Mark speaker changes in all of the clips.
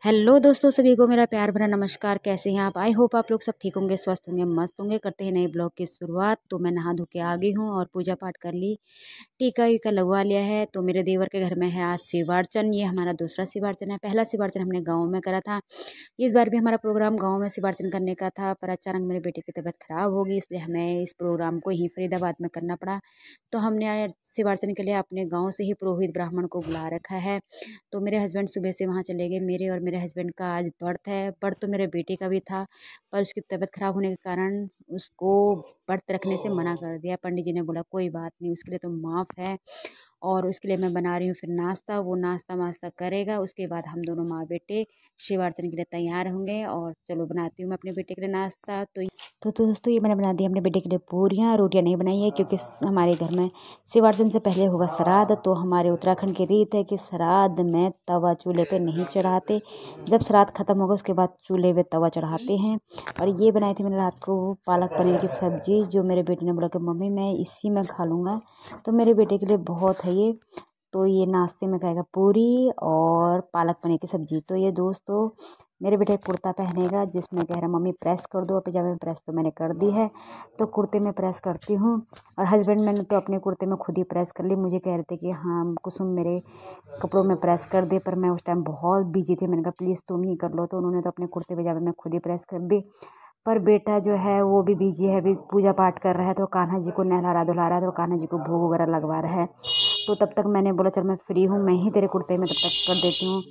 Speaker 1: Hello दोस्तों, सभी को मेरा प्यार भरा नमस्कार। कैसे हैं आप? आई होप आप लोग सब ठीक होंगे, स्वस्थ होंगे, मस्त होंगे। करते हैं नए ब्लॉग की शुरुआत। तो मैं नहा धो के आ गई हूँ और पूजा पाठ कर ली, टीका वीका लगवा लिया है। तो मेरे देवर के घर में है आज शिवार्चन। ये हमारा दूसरा शिवार्चन है। पहला शिवार्चन हमने गाँव में करा था। इस बार भी हमारा प्रोग्राम गाँव में शिवार्चन करने का था, पर अचानक मेरे बेटे की तबीयत खराब हो गई, इसलिए हमें इस प्रोग्राम को ही फरीदाबाद में करना पड़ा। तो हमने शिवार्चन के लिए अपने गाँव से ही पुरोहित ब्राह्मण को बुला रखा है। तो मेरे हस्बैंड सुबह से वहाँ चले गए। मेरे और मेरे हस्बैंड का आज व्रत है। व्रत तो मेरे बेटे का भी था, पर उसकी तबीयत खराब होने के कारण उसको व्रत रखने से मना कर दिया। पंडित जी ने बोला कोई बात नहीं, उसके लिए तो माफ़ है। और उसके लिए मैं बना रही हूँ फिर नाश्ता। वो नाश्ता वास्ता करेगा, उसके बाद हम दोनों माँ बेटे शिवार्चन के लिए तैयार होंगे। और चलो बनाती हूँ मैं अपने बेटे के लिए नाश्ता। तो दोस्तों, ये मैंने बना दिया अपने बेटे के लिए पूरियाँ। रोटियाँ नहीं बनाई है क्योंकि हमारे घर में शिवार्चन से पहले होगा श्राद्ध। तो हमारे उत्तराखंड की रीत है कि श्राद्ध में तवा चूल्हे पे नहीं चढ़ाते। जब श्राद्ध खत्म होगा उसके बाद चूल्हे पे तवा चढ़ाते हैं। और ये बनाई थी मैंने रात को पालक पनीर की सब्ज़ी, जो मेरे बेटे ने बोला कि मम्मी मैं इसी में खा लूँगा। तो मेरे बेटे के लिए बहुत है ये। तो ये नाश्ते में खाएगा पूरी और पालक पनीर की सब्ज़ी। तो ये दोस्तों, मेरे बेटे कुर्ता पहनेगा जिसमें कह रहा मम्मी प्रेस कर दो। पजामे में प्रेस तो मैंने कर दी है, तो कुर्ते में प्रेस करती हूँ। और हस्बैंड मैंने तो अपने कुर्ते में खुद ही प्रेस कर ली। मुझे कह रहे थे कि हाँ कुसुम मेरे कपड़ों में प्रेस कर दे, पर मैं उस टाइम बहुत बिजी थी। मैंने कहा प्लीज़ तुम ही कर लो। तो उन्होंने तो अपने कुर्ते पजामे में खुद ही प्रेस कर दी। पर बेटा जो है वो भी बिजी है, अभी पूजा पाठ कर रहा है। तो कान्हा जी को नहला रहा धुला रहा है, तो कान्हा जी को भोग वगैरह लगवा रहा है। तो तब तक मैंने बोला चल मैं फ्री हूँ, मैं ही तेरे कुर्ते में तब तक कर देती हूँ।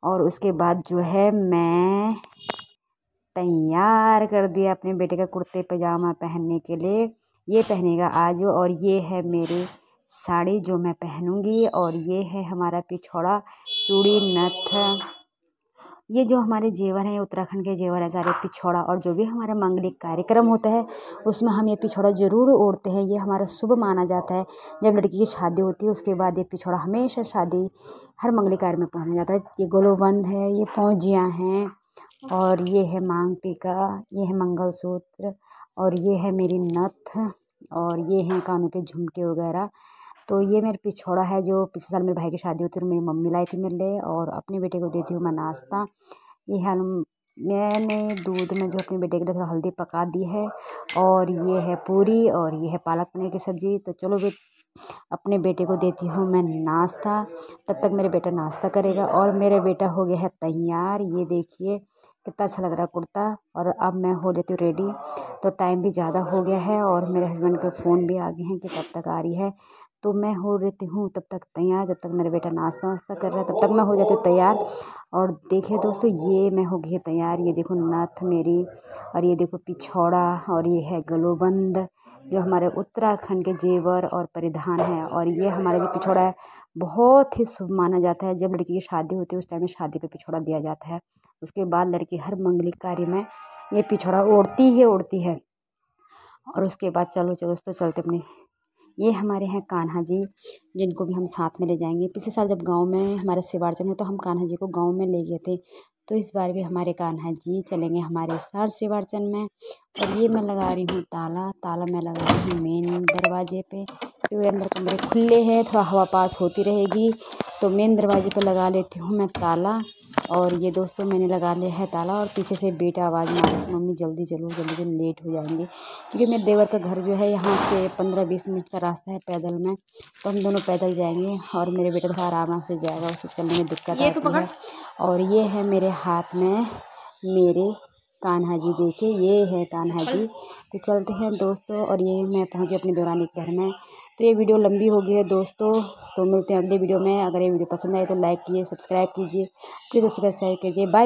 Speaker 1: और उसके बाद जो है मैं तैयार कर दिया अपने बेटे का कुर्ते पजामा पहनने के लिए। ये पहनेगा आज वो। और ये है मेरी साड़ी जो मैं पहनूंगी। और ये है हमारा पिछौड़ा, चूड़ी, नथ। ये जो हमारे जेवर हैं, उत्तराखंड के जेवर है सारे। पिछौड़ा और जो भी हमारा मांगलिक कार्यक्रम होता है उसमें हम ये पिछौड़ा ज़रूर ओढ़ते हैं। ये हमारा शुभ माना जाता है। जब लड़की की शादी होती है उसके बाद ये पिछौड़ा हमेशा शादी हर मंगलिक कार्य में पहना जाता है। ये गोलोबंद है, ये पौजियाँ हैं, और ये है मांग टीका, ये है मंगलसूत्र, और ये है मेरी नथ, और ये हैं कानों के झुमके वगैरह। तो ये मेरा पिछौड़ा है जो पिछले साल मेरे भाई की शादी होती है, मेरी मम्मी लाई थी मेरे लिए। और अपने बेटे को देती हूँ मैं नाश्ता। ये है मैंने दूध में जो अपने बेटे के लिए थोड़ा हल्दी पका दी है। और ये है पूरी और ये है पालक पनीर की सब्ज़ी। तो चलो अपने बेटे को देती हूँ मैं नाश्ता। तब तक मेरे बेटा नाश्ता करेगा। और मेरा बेटा हो गया है तैयार। ये देखिए कितना अच्छा लग रहा है कुर्ता। और अब मैं हो लेती हूँ रेडी। तो टाइम भी ज़्यादा हो गया है और मेरे हस्बैंड के फ़ोन भी आ गए हैं कि कब तक आ रही है। तो मैं हो रहती हूँ तब तक तैयार, जब तक मेरा बेटा नाश्ता वास्ता कर रहा है तब तक मैं हो जाती हूँ तैयार। और देखिए दोस्तों, ये मैं हो गई तैयार। ये देखो नथ मेरी, और ये देखो पिछौड़ा, और ये है गलोबंद जो हमारे उत्तराखंड के जेवर और परिधान है। और ये हमारा जो पिछौड़ा है बहुत ही शुभ माना जाता है। जब लड़की की शादी होती है उस टाइम में शादी पे पिछौड़ा दिया जाता है। उसके बाद लड़की हर मंगलिक कार्य में ये पिछौड़ा ओढ़ती है। और उसके बाद चलो दोस्तों चलते अपने, ये हमारे हैं कान्हा जी, जिनको भी हम साथ में ले जाएंगे। पिछले साल जब गांव में हमारा शिवार्चन हो तो हम कान्हा जी को गांव में ले गए थे। तो इस बार भी हमारे कान्हा जी चलेंगे हमारे साथ शिवार्चन में। और ये मैं लगा रही हूँ ताला मैं लगा रही हूँ मेन दरवाजे पे, क्योंकि अंदर कमरे खुले हैं, थोड़ा हवा पास होती रहेगी। तो मेन दरवाजे पे लगा लेती हूँ मैं ताला। और ये दोस्तों मैंने लगा लिया है ताला। और पीछे से बेटा आवाज़ मार मम्मी जल्दी चलो जल्दी चलो, लेट हो जाएंगे। क्योंकि मेरे देवर का घर जो है यहाँ से 15-20 मिनट का रास्ता है पैदल में। तो हम दोनों पैदल जाएंगे और मेरे बेटा थोड़ा आराम से जाएगा, उसको चलने में दिक्कत आती है। और ये है मेरे हाथ में मेरे कान्हा जी, देखिए ये है कान्हा जी। तो चलते हैं दोस्तों। और ये मैं पहुँची अपनी देवरानी के घर में। तो ये वीडियो लंबी हो गई है दोस्तों, तो मिलते हैं अगले वीडियो में। अगर ये वीडियो पसंद आए तो लाइक कीजिए, सब्सक्राइब कीजिए, प्लीज़ दोस्तों का शेयर कीजिए। बाय।